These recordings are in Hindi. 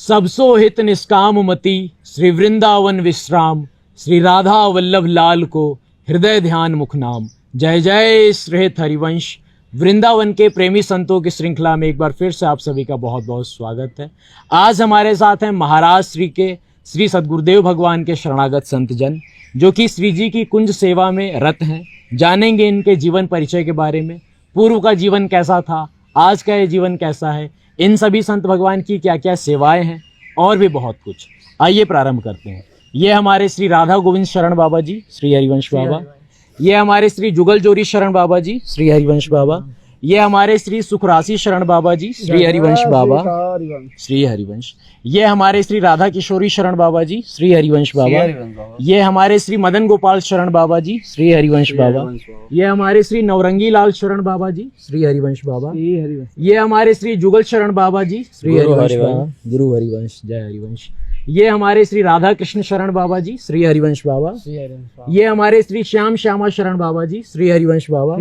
सबसो हित निष्काम मति, श्री वृंदावन विश्राम, श्री राधा वल्लभ लाल को हृदय ध्यान मुख नाम। जय जय श्रीहित हरिवंश। वृंदावन के प्रेमी संतों की श्रृंखला में एक बार फिर से आप सभी का बहुत बहुत स्वागत है। आज हमारे साथ हैं महाराष्ट्र के श्री सद्गुरुदेव भगवान के शरणागत संतजन, जो कि श्री जी की कुंज सेवा में रत हैं। जानेंगे इनके जीवन परिचय के बारे में, पूर्व का जीवन कैसा था, आज का ये जीवन कैसा है, इन सभी संत भगवान की क्या क्या सेवाएं हैं और भी बहुत कुछ। आइए प्रारंभ करते हैं। ये हमारे श्री राधा गोविंद शरण बाबा जी, श्री हरिवंश बाबा। ये हमारे श्री जुगल जोरी शरण बाबा जी, श्री हरिवंश बाबा। ये हमारे श्री सुखरासी शरण बाबा जी, श्री हरिवंश बाबा, श्री हरिवंश। ये हमारे श्री राधा किशोरी शरण बाबा जी, श्री हरिवंश बाबा। ये हमारे श्री मदन गोपाल शरण बाबा जी, श्री हरिवंश बाबा। ये हमारे श्री नवरंगी लाल शरण बाबा जी, श्री हरिवंश बाबा। ये हमारे श्री जुगल शरण बाबा जी, श्री हरिवंश बाबा, गुरु हरिवंश, जय हरिवंश। ये हमारे श्री राधा कृष्ण शरण बाबा जी, श्री हरिवंश बाबा। ये हमारे श्री श्याम श्यामा शरण बाबा जी, श्री हरिवंश बाबा।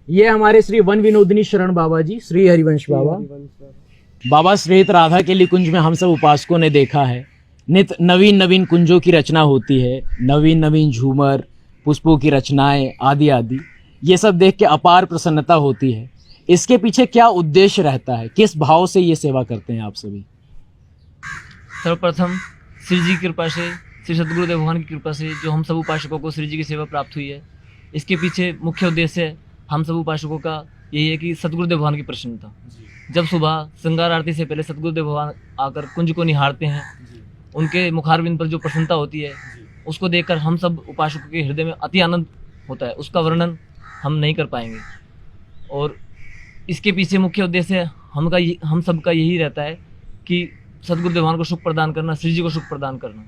ये हमारे श्री वन विनोदिनी शरण बाबा जी, श्री हरिवंश बाबा। बाबा श्रीहित राधा के लिए कुंज में हम सब उपासकों ने देखा है, नित नवीन नवीन कुंजों की रचना होती है, नवीन नवीन झूमर, पुष्पों की रचनाएं आदि आदि। ये सब देख के अपार प्रसन्नता होती है। इसके पीछे क्या उद्देश्य रहता है, किस भाव से ये सेवा करते हैं आप सभी? सर्वप्रथम श्री जी की कृपा से, श्री सद्गुरुदेव भगवान की कृपा से जो हम सब उपासकों को श्री जी की सेवा प्राप्त हुई है, इसके पीछे मुख्य उद्देश्य हम सब उपासकों का यही है कि सद्गुरुदेव भगवान की प्रसन्नता। जब सुबह श्रृंगार आरती से पहले सद्गुरुदेव भगवान आकर कुंज को निहारते हैं, उनके मुखारविंद पर जो प्रसन्नता होती है, उसको देखकर हम सब उपासकों के हृदय में अति आनंद होता है। उसका वर्णन हम नहीं कर पाएंगे। और इसके पीछे मुख्य उद्देश्य हम सब का यही रहता है कि सद्गुरुदेव भगवान को सुख प्रदान करना, श्री जी को सुख प्रदान करना।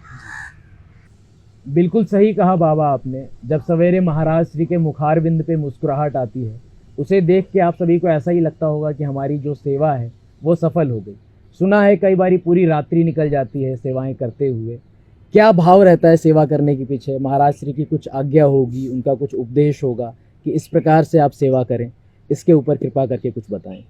बिल्कुल सही कहा बाबा आपने। जब सवेरे महाराज श्री के मुखारविंद पे मुस्कुराहट आती है, उसे देख के आप सभी को ऐसा ही लगता होगा कि हमारी जो सेवा है वो सफल हो गई। सुना है कई बारी पूरी रात्रि निकल जाती है सेवाएं करते हुए। क्या भाव रहता है सेवा करने के पीछे? महाराज श्री की कुछ आज्ञा होगी, उनका कुछ उपदेश होगा कि इस प्रकार से आप सेवा करें। इसके ऊपर कृपा करके कुछ बताएं।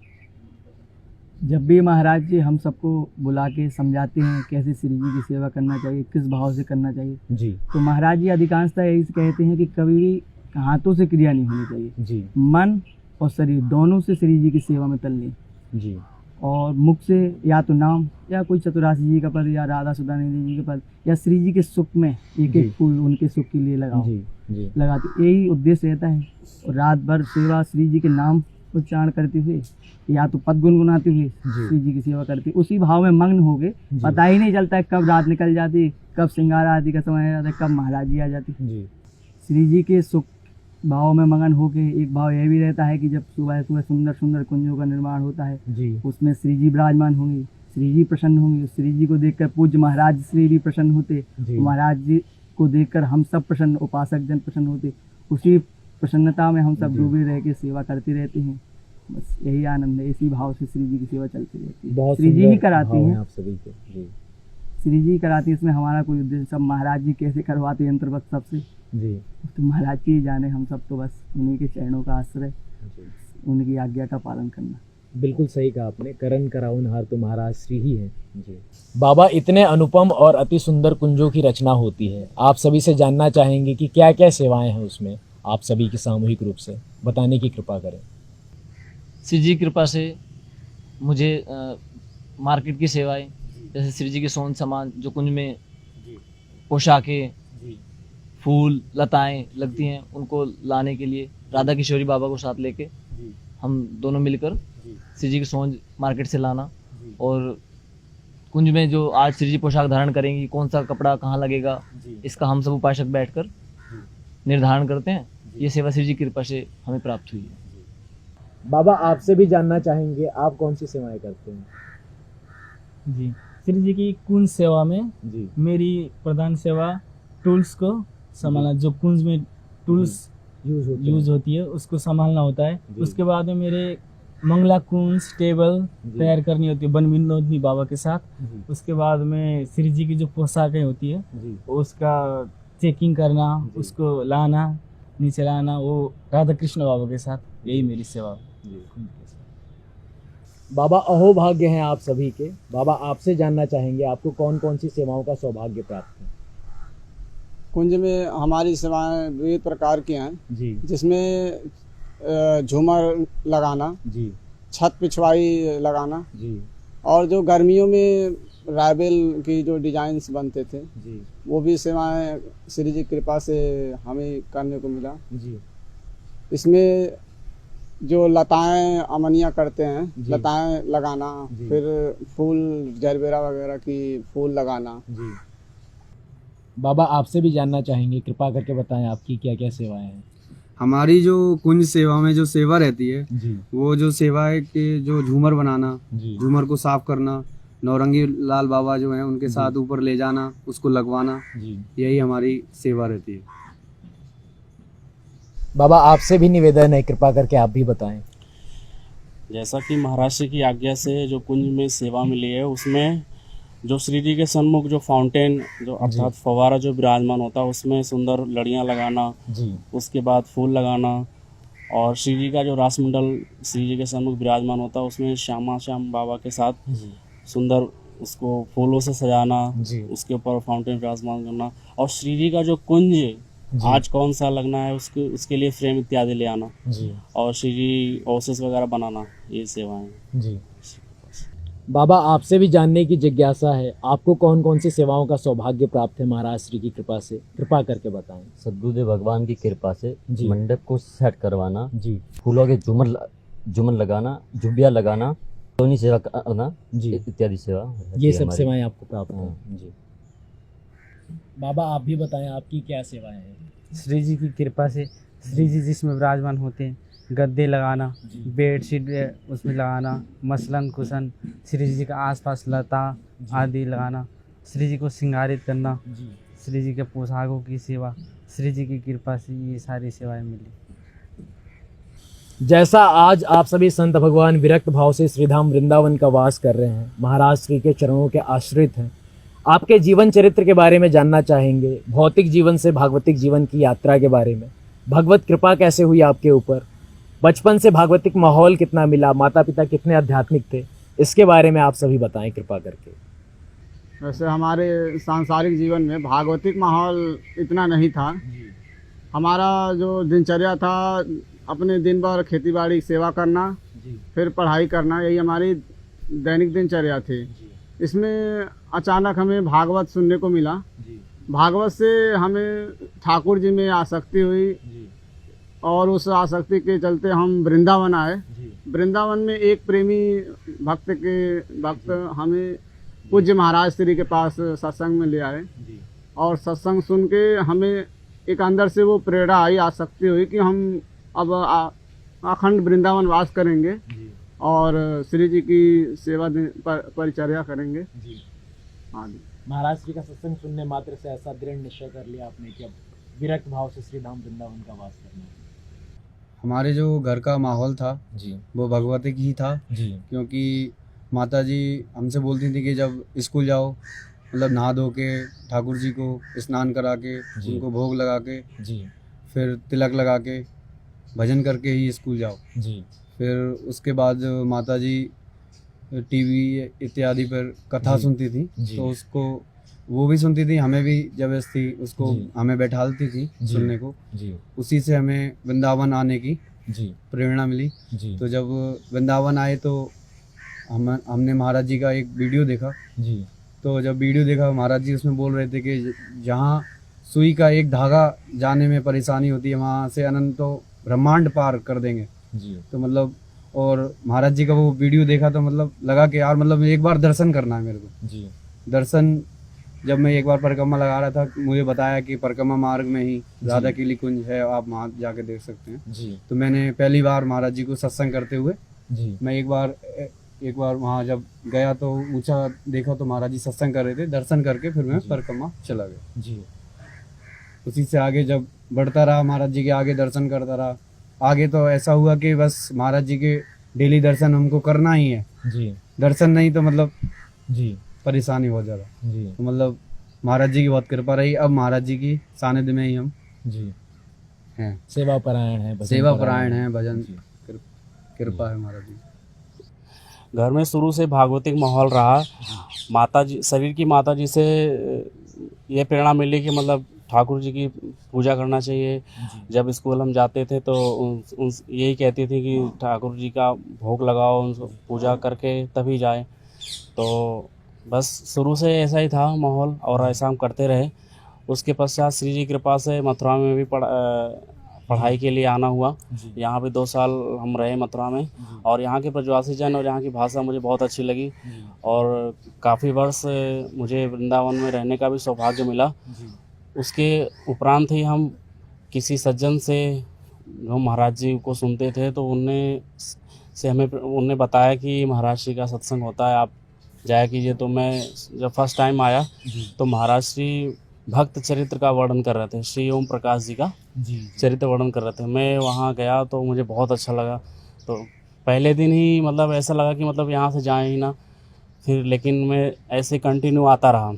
जब भी महाराज जी हम सबको बुला के समझाते हैं कैसे श्री जी की सेवा करना चाहिए, किस भाव से करना चाहिए जी, तो महाराज जी अधिकांशतः यही कहते हैं कि कभी भी हाथों से क्रिया नहीं होनी चाहिए जी, मन और शरीर दोनों से श्री जी की सेवा में तल लें जी। और मुख से या तो नाम या कोई चतुरासी जी का पद या राधा सुधानिधि जी का पद या श्री जी के सुख में एक एक फूल उनके सुख के लिए लगाओ जी। लगाते यही उद्देश्य रहता है। और रात भर सेवा श्री जी के नाम उच्चारण करते हुए या तो पद गुनगुनाते हुए श्री जी की सेवा करते, उसी भाव में मग्न हो गए। पता ही नहीं चलता है कब रात निकल जाती, कब श्रृंगार आदि का समय आ जाता है, कब महाराज जी आ जाती। श्री जी के सुख भाव में मगन होके एक भाव यह भी रहता है कि जब सुबह सुबह सुंदर सुंदर कुंजों का निर्माण होता है, उसमें श्री जी विराजमान होंगे, श्री जी प्रसन्न होंगे। श्री जी को देखकर पूज्य महाराज श्री भी प्रसन्न होते, महाराज जी को देखकर हम सब प्रसन्न, उपासक जन प्रसन्न होते। उसी प्रसन्नता में हम सब डूबे रह के सेवा करते रहते हैं। बस यही आनंद है। इसी भाव से श्री जी की सेवा चलती रहती है। श्री जी ही कराती हैं आप सभी को जी। श्री जी कराती है, इसमें हमारा कोई उद्देश्य। सब महाराज जी कैसे करवाते हैं अंतर्गत सबसे जी, तो महाराज जी जाने, हम सब तो बस उन्हीं के चरणों का आश्रय, उनकी आज्ञा का पालन करना। बिल्कुल सही कहा आपने। करण कराउनहार तो महाराज श्री ही है जी। बाबा, इतने अनुपम और अति सुंदर कुंजों की रचना होती है, आप सभी से जानना चाहेंगे कि क्या क्या सेवाएं हैं उसमें, आप सभी की सामूहिक रूप से बताने की कृपा करें। श्री जी की कृपा से मुझे मार्केट की सेवाएं, जैसे श्री जी के सोन सामान जो कुंज में पोशाकें, फूल, लताएं लगती हैं, उनको लाने के लिए राधा किशोरी बाबा को साथ लेके हम दोनों मिलकर श्री जी की सोन मार्केट से लाना, और कुंज में जो आज श्री जी पोशाक धारण करेंगी, कौन सा कपड़ा कहाँ लगेगा, इसका हम सब उपासक बैठकर निर्धारण करते हैं। ये सेवा श्री जी की कृपा से हमें प्राप्त हुई है। बाबा, आपसे भी जानना चाहेंगे, आप कौन सी सेवाएं करते हैं? जी, श्री जी की कुंज सेवा में जी मेरी प्रधान सेवा टूल्स को संभालना, जो कुंज में टूल्स यूज होती है उसको संभालना होता है। उसके बाद में मेरे मंगला कुंज टेबल तैयार करनी होती है वन विनोदिनी बाबा के साथ। उसके बाद में श्री जी की जो पोशाकें होती है उसका चेकिंग करना, उसको लाना, नीचे लाना, वो राधा कृष्ण बाबा के साथ। यही मेरी सेवा। बाबा अहोभाग्य हैं आप सभी के। बाबा आपसे जानना चाहेंगे आपको कौन कौन सी सेवाओं का सौभाग्य प्राप्त है। कुंज में हमारी सेवाएं विविध प्रकार की हैं, जी जिसमें झूमर लगाना, जी छत पिछवाई लगाना, जी और जो गर्मियों में राइबेल की जो डिजाइन्स बनते थे जी वो भी सेवाएं श्री जी की कृपा से हमें करने को मिला। जी इसमें जो लताएं अमनिया करते हैं, जी। लताएं लगाना, जी। फिर फूल जरबेरा वगैरह की फूल लगाना। जी बाबा आपसे भी जानना चाहेंगे, कृपा करके बताएं आपकी क्या क्या सेवाएं हैं। हमारी जो कुंज सेवा में जो सेवा रहती है, जी वो जो सेवा है कि जो झूमर बनाना, जी झूमर को साफ करना, नौरंगी लाल बाबा जो हैं उनके साथ ऊपर ले जाना, उसको लगवाना, जी यही हमारी सेवा रहती है। बाबा आपसे भी निवेदन है, कृपा करके आप भी बताएं। जैसा कि महाराज जी की आज्ञा से जो कुंज में सेवा मिली है, उसमें जो श्री जी के सन्मुख जो फाउंटेन जो अर्थात फव्वारा जो विराजमान होता है, उसमें सुंदर लड़ियाँ लगाना, जी उसके बाद फूल लगाना, और श्री जी का जो रासमंडल श्री जी के सन्मुख विराजमान होता है, उसमें श्याम बाबा के साथ जी सुंदर उसको फूलों से सजाना, जी उसके ऊपर फाउंटेन विराजमान करना, और श्री जी का जो कुंज आज कौन सा लगना है उसके लिए फ्रेम इत्यादि ले आना, जी और श्री जी ऑफिस वगैरह बनाना, ये सेवाएं। जी बाबा आपसे भी जानने की जिज्ञासा है, आपको कौन कौन सी सेवाओं का सौभाग्य प्राप्त है महाराज श्री की कृपा से, कृपा करके बताएं। सद्गुरुदेव भगवान की कृपा से जी। मंडप को सेट करवाना, जी फूलों के झूमर लगाना, जुबिया लगाना, सोनी सेवा करना, जी इत्यादि सेवा रहती ये है सब हमारी। सेवाएं आपको प्राप्त हैं। हाँ। जी बाबा आप भी बताएं आपकी क्या सेवाएं हैं। श्री जी की कृपा से श्री जी जिसमें विराजमान होते हैं, गद्दे लगाना, जी। बेडशीट उसमें लगाना, मसलन कुशन, श्री जी के आसपास लता आदि लगाना, श्री जी को श्रृंगारित करना, जी श्री जी के पोशाकों की सेवा, श्री जी की कृपा से ये सारी सेवाएं मिली। जैसा आज आप सभी संत भगवान विरक्त भाव से श्रीधाम वृंदावन का वास कर रहे हैं, महाराज श्री के चरणों के आश्रित हैं, आपके जीवन चरित्र के बारे में जानना चाहेंगे, भौतिक जीवन से भागवतिक जीवन की यात्रा के बारे में, भगवत कृपा कैसे हुई आपके ऊपर, बचपन से भागवतिक माहौल कितना मिला, माता पिता कितने आध्यात्मिक थे, इसके बारे में आप सभी बताएं कृपा करके। वैसे हमारे सांसारिक जीवन में भागवतिक माहौल इतना नहीं था। हमारा जो दिनचर्या था, अपने दिन भर खेती बाड़ी सेवा करना, फिर पढ़ाई करना, यही हमारी दैनिक दिनचर्या थी। इसमें अचानक हमें भागवत सुनने को मिला। भागवत से हमें ठाकुर जी में आसक्ति हुई, और उस आसक्ति के चलते हम वृंदावन आए। वृंदावन में एक प्रेमी भक्त हमें पूज्य महाराज श्री के पास सत्संग में ले आए, और सत्संग सुन के हमें एक अंदर से वो प्रेरणा आई, आसक्ति हुई कि हम अब अखंड वृंदावन वास करेंगे और श्री जी की सेवा परिचर्या करेंगे आदि। महाराज श्री का सत्संग सुनने मात्र से ऐसा दृढ़ निश्चय कर लिया आपने कि अब विरक्त भाव से श्रीधाम वृंदावन का वास करना है। हमारे जो घर का माहौल था जी वो भगवतिक ही था, जी क्योंकि माता जी हमसे बोलती थी कि जब स्कूल जाओ, मतलब नहा धो के ठाकुर जी को स्नान करा के, जी। उनको भोग लगा के, जी फिर तिलक लगा के भजन करके ही स्कूल जाओ। जी फिर उसके बाद माता जी टीवी इत्यादि पर कथा जी। सुनती थी, जी। तो उसको वो भी सुनती थी, हमें भी जबरदस्ती उसको जी। हमें बैठालती थी जी। सुनने को। जी उसी से हमें वृंदावन आने की जी प्रेरणा मिली। जी तो जब वृंदावन आए तो हमने महाराज जी का एक वीडियो देखा। जी तो जब वीडियो देखा, महाराज जी उसमें बोल रहे थे कि जहाँ सुई का एक धागा जाने में परेशानी होती है, वहाँ से अनंतो ब्रह्मांड पार कर देंगे। जी तो मतलब, और महाराज जी का वो वीडियो देखा तो मतलब लगा कि यार मतलब एक बार दर्शन करना है मेरे को। जी दर्शन, जब मैं एक बार परिक्रमा लगा रहा था, मुझे बताया कि परिक्रमा मार्ग में ही राधा कीली कुंज है, आप वहाँ जाके देख सकते हैं। जी तो मैंने पहली बार महाराज जी को सत्संग करते हुए जी मैं एक बार वहाँ जब गया तो ऊंचा देखा तो महाराज जी सत्संग कर रहे थे। दर्शन करके फिर मैं परिक्रमा चला गया। जी उसी से आगे जब बढ़ता रहा, महाराज जी के आगे दर्शन करता रहा। आगे तो ऐसा हुआ कि बस महाराज जी के डेली दर्शन हमको करना ही है। जी दर्शन नहीं तो मतलब जी परेशानी बहुत ज़्यादा। जी तो मतलब महाराज जी की बहुत कृपा रही। अब महाराज जी की सानिध्य में ही हम जी हैं। सेवा परायण है, भजन सेवा परायण है, भजन जी। कृपा है महाराज जी। घर में शुरू से भागवतिक माहौल रहा। माता जी, शरीर की माता जी से ये प्रेरणा मिली कि मतलब ठाकुर जी की पूजा करना चाहिए। जब स्कूल हम जाते थे तो यही कहती थी कि ठाकुर जी का भोग लगाओ, उनको पूजा करके तभी जाए। तो बस शुरू से ऐसा ही था माहौल और ऐसा हम करते रहे। उसके पश्चात श्री जी की कृपा से मथुरा में भी पढ़ाई के लिए आना हुआ। यहाँ पे 2 साल हम रहे मथुरा में, और यहाँ के ब्रजवासी जन और यहाँ की भाषा मुझे बहुत अच्छी लगी, और काफ़ी वर्ष मुझे वृंदावन में रहने का भी सौभाग्य मिला। उसके उपरांत ही हम किसी सज्जन से जो महाराज जी को सुनते थे तो उनने बताया कि महाराज श्री का सत्संग होता है, आप जाया कीजिए। तो मैं जब फर्स्ट टाइम आया तो महाराज श्री भक्त चरित्र का वर्णन कर रहे थे, श्री ओम प्रकाश जी का चरित्र वर्णन कर रहे थे। मैं वहाँ गया तो मुझे बहुत अच्छा लगा। तो पहले दिन ही मतलब ऐसा लगा कि मतलब यहाँ से जाए ही ना, फिर लेकिन मैं ऐसे कंटिन्यू आता रहा।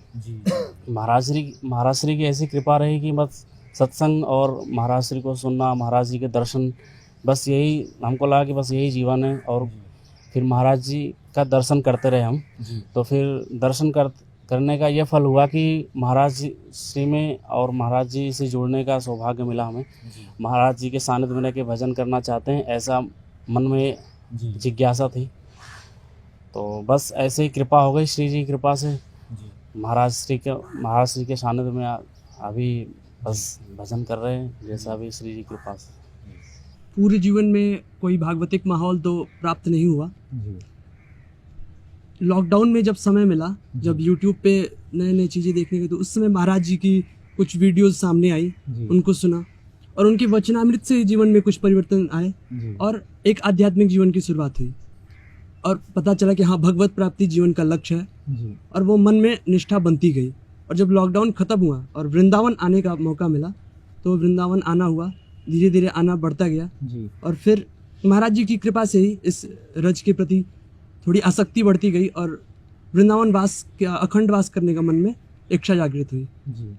महाराज श्री की ऐसी कृपा रही कि बस सत्संग और महाराज श्री को सुनना, महाराज जी के दर्शन, बस यही हमको लगा कि बस यही जीवन है। और फिर महाराज जी का दर्शन करते रहे हम। तो फिर दर्शन करने का ये फल हुआ कि महाराज श्री में और महाराज जी से जुड़ने का सौभाग्य मिला हमें। महाराज जी के सानिध्य में रह के भजन करना चाहते हैं, ऐसा मन में जिज्ञासा थी। तो बस ऐसे ही कृपा हो गई श्री जी की कृपा से। महाराज श्री के सानिध्य में अभी बस भजन कर रहे हैं, जैसा अभी श्री जी की कृपा से। पूरे जीवन में कोई भागवतिक माहौल तो प्राप्त नहीं हुआ। लॉकडाउन में जब समय मिला, जब यूट्यूब पे नए नए चीज़ें देखने के, तो उस समय महाराज जी की कुछ वीडियोस सामने आई, उनको सुना और उनके वचनामृत से जीवन में कुछ परिवर्तन आए और एक आध्यात्मिक जीवन की शुरुआत हुई। और पता चला कि हाँ, भगवत प्राप्ति जीवन का लक्ष्य है, और वो मन में निष्ठा बनती गई। और जब लॉकडाउन ख़त्म हुआ और वृंदावन आने का मौका मिला तो वृंदावन आना हुआ, धीरे धीरे आना बढ़ता गया। और फिर महाराज जी की कृपा से ही इस रज के प्रति थोड़ी आसक्ति बढ़ती गई और वृंदावन वास का अखंड वास करने का मन में इच्छा जागृत हुई,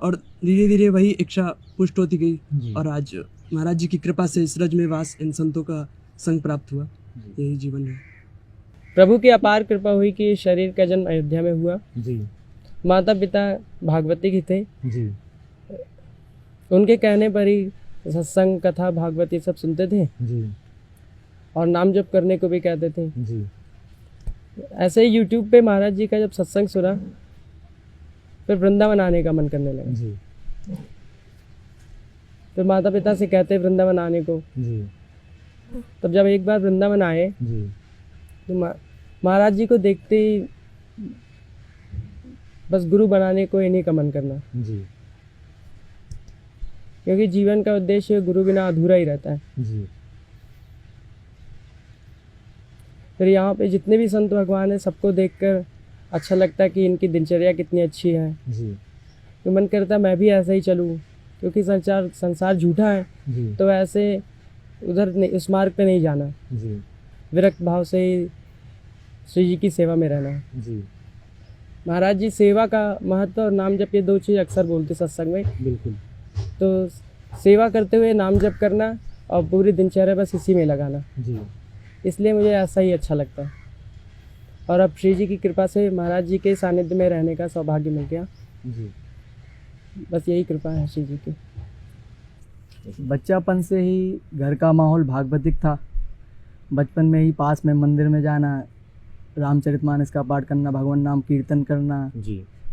और धीरे धीरे वही इच्छा पुष्ट होती गई। और आज महाराज जी की कृपा से इस रज में वास इन संतों का संग प्राप्त हुआ। यही जीवन है। प्रभु की अपार कृपा हुई कि शरीर का जन्म अयोध्या में हुआ। माता पिता भागवती ही थे। उनके कहने पर ही सत्संग, कथा, भागवत ये सब सुनते थे और नाम जप करने को भी कहते थे। ऐसे ही यूट्यूब पे महाराज जी का जब सत्संग सुना, फिर वृंदावन आने का मन करने लगा। फिर माता पिता से कहते वृंदावन आने को। तब जब एक बार वृंदावन आए तो महाराज जी को देखते ही बस गुरु बनाने को इन्हीं का मन करना, क्योंकि जीवन का उद्देश्य गुरु बिना अधूरा ही रहता है। फिर यहाँ पे जितने भी संत भगवान हैं, सबको देखकर अच्छा लगता है कि इनकी दिनचर्या कितनी अच्छी है। तो मन करता है मैं भी ऐसा ही चलूँ, क्योंकि संसार झूठा है, तो ऐसे उधर नहीं, उस मार्ग पे नहीं जाना। विरक्त भाव से ही श्री जी की सेवा में रहना। महाराज जी सेवा का महत्व और नाम जप, ये 2 चीज़ अक्सर बोलते सत्संग में। बिल्कुल। तो सेवा करते हुए नाम जप करना और पूरी दिनचर्या बस इसी में लगाना, इसलिए मुझे ऐसा ही अच्छा लगता है। और अब श्री जी की कृपा से महाराज जी के सानिध्य में रहने का सौभाग्य मिल गया। बस यही कृपा है श्री जी की। बच्चापन से ही घर का माहौल भागवतिक था। बचपन में ही पास में मंदिर में जाना, रामचरितमानस का पाठ करना, भगवान नाम कीर्तन करना,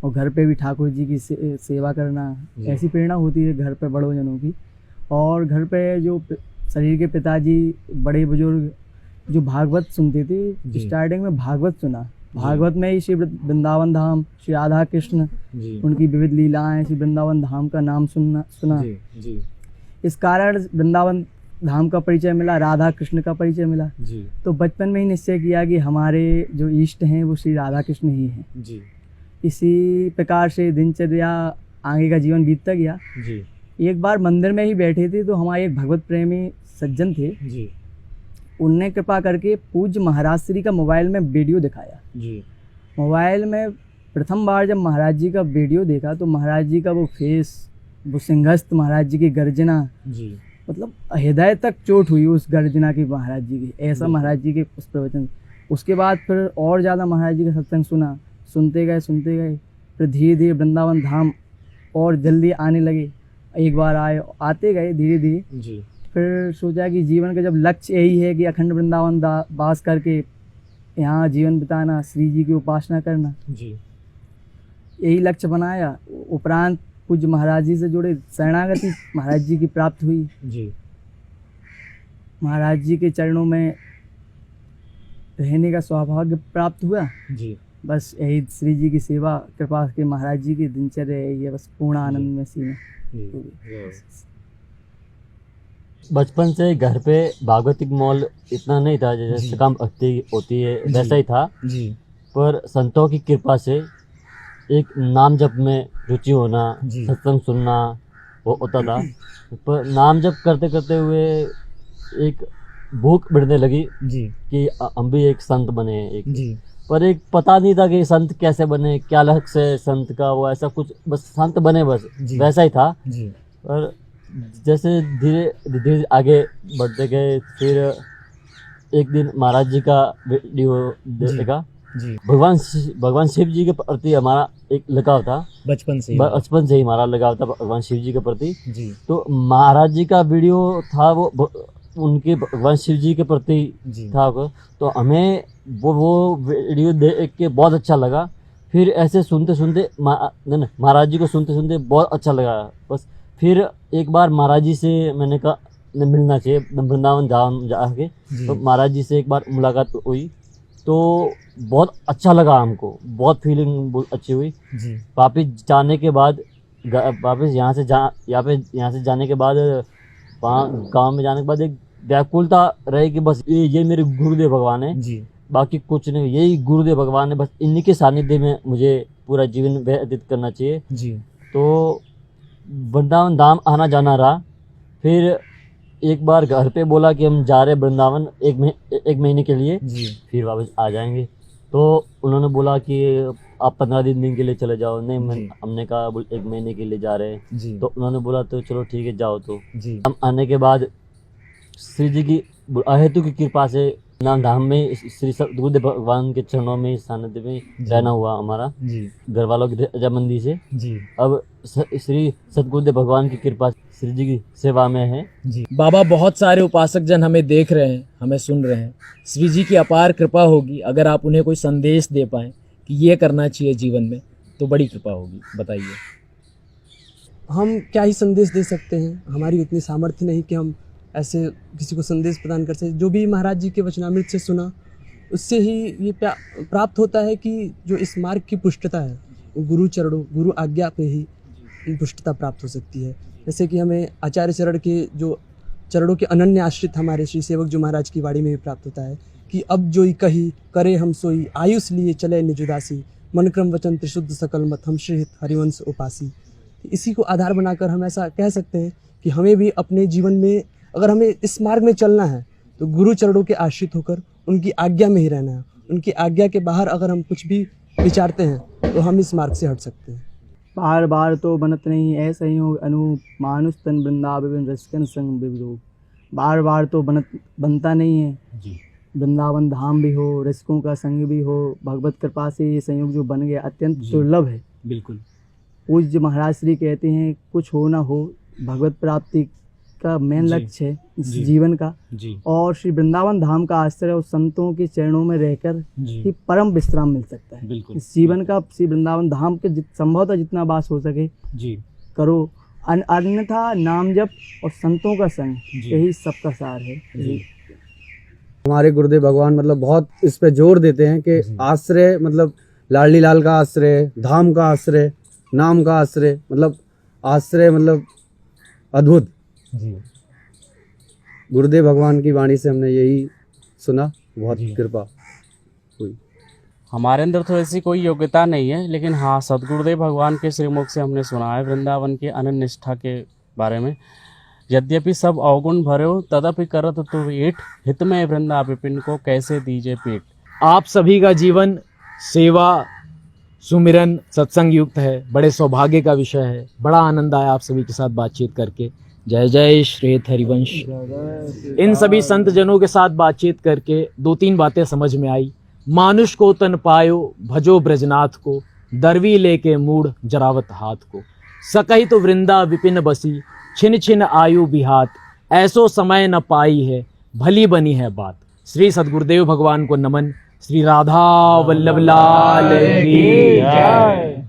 और घर पे भी ठाकुर जी की सेवा करना। ऐसी प्रेरणा होती है घर पे बड़ों जनों की। और घर पे जो शरीर के पिताजी, बड़े बुजुर्ग जो भागवत सुनते थे, स्टार्टिंग में भागवत सुना। भागवत में ही श्री वृंदावन धाम, श्री राधा कृष्ण, उनकी विविध लीलाएं, श्री वृंदावन धाम का नाम सुना। इस कारण वृंदावन धाम का परिचय मिला, राधा कृष्ण का परिचय मिला। तो बचपन में ही निश्चय किया कि हमारे जो इष्ट हैं वो श्री राधा कृष्ण ही हैं। इसी प्रकार से दिनचर्या आगे का जीवन बीतता गया। एक बार मंदिर में ही बैठे थे तो हमारे एक भगवत प्रेमी सज्जन थे, उनने कृपा करके पूज्य महाराज श्री का मोबाइल में वीडियो दिखाया। मोबाइल में प्रथम बार जब महाराज जी का वीडियो देखा तो महाराज जी का वो फेस, वो सिंहस्थ, महाराज जी की गर्जना, मतलब हृदय तक चोट हुई उस गर्जना की महाराज जी की। ऐसा महाराज जी के उस प्रवचन। उसके बाद फिर और ज़्यादा महाराज जी का सत्संग सुनते गए। फिर धीरे धीरे वृंदावन धाम और जल्दी आने लगे। एक बार आते गए धीरे धीरे। जी फिर सोचा कि जीवन का जब लक्ष्य यही है कि अखंड वृंदावन वास करके यहाँ जीवन बिताना, श्री जी की उपासना करना, जी यही लक्ष्य बनाया। उपरांत पूज्य महाराज जी से जुड़े, शरणागति महाराज जी की प्राप्त हुई। जी महाराज जी के चरणों में रहने का सौभाग्य प्राप्त हुआ। जी बस यही श्री जी की सेवा कृपा के महाराज जी की दिनचर्या यही है, बस पूर्ण आनंद में सीने। बचपन से घर पे भागवतिक मॉल इतना नहीं था, जैसे काम भक्ति होती है वैसा ही था। जी पर संतों की कृपा से एक नाम जप में रुचि होना, जी। सत्संग सुनना वो होता था। पर नाम जप करते करते हुए एक भूख बढ़ने लगी जी कि हम भी एक संत बने एक। जी पर एक पता नहीं था कि संत कैसे बने, क्या लक्ष्य है संत का, वो ऐसा कुछ बस संत बने बस जी। वैसा ही था। जी और जैसे धीरे धीरे आगे बढ़ते गए, फिर एक दिन महाराज जी का वीडियो देखा। जी भगवान शिव जी के प्रति हमारा एक लगाव था, बचपन से बचपन से ही हमारा लगाव था भगवान शिव जी के प्रति। जी तो महाराज जी का वीडियो था, वो उनके भगवान शिव जी के प्रति जी था। तो हमें वो वीडियो देख के बहुत अच्छा लगा। फिर ऐसे सुनते सुनते महाराज जी को सुनते सुनते बहुत अच्छा लगा। बस फिर एक बार महाराज जी से मैंने कहा मिलना चाहिए, वृंदावन जाके। जी। तो महाराज जी से एक बार मुलाकात हुई तो बहुत अच्छा लगा हमको, बहुत फीलिंग बहुत अच्छी हुई। जी वापिस जाने के बाद वापिस यहाँ से जाने के बाद वहाँ गाँव में जाने के बाद एक व्याकुलता रही कि बस ये मेरे गुरुदेव भगवान है, जी बाकी कुछ नहीं, यही गुरुदेव भगवान है, बस इन्हीं के सानिध्य में मुझे पूरा जीवन व्यतीत करना चाहिए। जी तो वृंदावन धाम आना जाना रहा। फिर एक बार घर पे बोला कि हम जा रहे वृंदावन एक महीने के लिए, जी फिर वापस आ जाएंगे। तो उन्होंने बोला कि आप 15 दिन के लिए चले जाओ। नहीं, जी। हमने कहा एक महीने के लिए जा रहे हैं। जी तो उन्होंने बोला तो चलो ठीक है जाओ। तो जी हम आने के बाद श्री जी की अहेतु की कृपा से नाम धाम में श्री सतगुरुदेव भगवान के चरणों में सानिध्य में रहना हुआ हमारा, जी घर वालों की रजामंदी से। जी अब श्री सतगुरुदेव भगवान की कृपा श्री जी की सेवा में है। जी बाबा, बहुत सारे उपासक जन हमें देख रहे हैं, हमें सुन रहे हैं। श्री जी की अपार कृपा होगी, अगर आप उन्हें कोई संदेश दे पाएँ कि ये करना चाहिए जीवन में, तो बड़ी कृपा होगी। बताइए। हम क्या ही संदेश दे सकते हैं, हमारी उतनी सामर्थ्य नहीं कि हम ऐसे किसी को संदेश प्रदान कर सकें। जो भी महाराज जी के वचनामृत से सुना, उससे ही ये प्राप्त होता है कि जो इस मार्ग की पुष्टता है, गुरु चरणों, गुरु आज्ञा पे ही पुष्टता प्राप्त हो सकती है। जैसे कि हमें आचार्य चरण के जो चरणों के अनन्य आश्रित हमारे श्री सेवक जो महाराज की वाणी में भी प्राप्त होता है कि अब जोई कही करे हम सोई, आयुष लिए चले निज उदासी, मन क्रम वचन त्रिशुद्ध सकल मत, हम श्रीहित हरिवंश उपासी। इसी को आधार बनाकर हम ऐसा कह सकते हैं कि हमें भी अपने जीवन में, अगर हमें इस मार्ग में चलना है, तो गुरु चरणों के आश्रित होकर उनकी आज्ञा में ही रहना है। उनकी आज्ञा के बाहर अगर हम कुछ भी विचारते हैं तो हम इस मार्ग से हट सकते हैं। बार बार तो बनत नहीं ऐसा ही हो अनूप, मानुष तन वृंदावन रसिकन संग विरोध। बार बार तो बनता नहीं है। जी वृंदावन धाम भी हो, रसिकों का संग भी हो, भगवत कृपा से ये संयोग जो बन गया अत्यंत दुर्लभ है। बिल्कुल। पूज्य महाराज श्री कहते हैं कुछ हो ना हो, भगवत प्राप्ति का मेन जी। लक्ष्य है इस जी। जीवन का। जी और श्री वृंदावन धाम का आश्रय और संतों के चरणों में रहकर जी ही परम विश्राम मिल सकता है। बिल्कुल। इस जीवन का श्री वृंदावन धाम के संभवतः जितना वास हो सके जी करो। अन्यथा नाम जप और संतों का संग, जी। यही सबका सार है। जी हमारे गुरुदेव भगवान मतलब बहुत इस पे जोर देते हैं कि जी। आश्रय मतलब लाडली लाल का आश्रय, धाम का आश्रय, नाम का आश्रय, मतलब आश्रय मतलब अद्भुत। जी गुरुदेव भगवान की वाणी से हमने यही सुना, बहुत जी। कृपा हुई। हमारे अंदर तो ऐसी कोई योग्यता नहीं है, लेकिन हाँ सदगुरुदेव भगवान के श्रीमुख से हमने सुना है वृंदावन की अनन्य निष्ठा के बारे में। यद्यपि सब अवगुण भरे हो तदपि करत तो वेट, हित में वृंदा विपिन को कैसे दीजे पेट। आप सभी का जीवन सेवा, सुमिरन, सत्संग युक्त है। बड़े सौभाग्य का विषय है। बड़ा आनंद आया आप सभी के साथ बातचीत करके। जय जय श्री हरिवंश। इन सभी संत जनों के साथ बातचीत करके 2-3 बातें समझ में आई। मानुष को तन पायो भजो ब्रजनाथ को, दरवी लेके मूड जरावत हाथ को। सकही तो वृंदा विपिन बसी, छिन छिन आयु बिहात, ऐसो समय न पाई है भली बनी है बात। श्री सद्गुरुदेव भगवान को नमन। श्री राधा वल्लभ लाल की जय।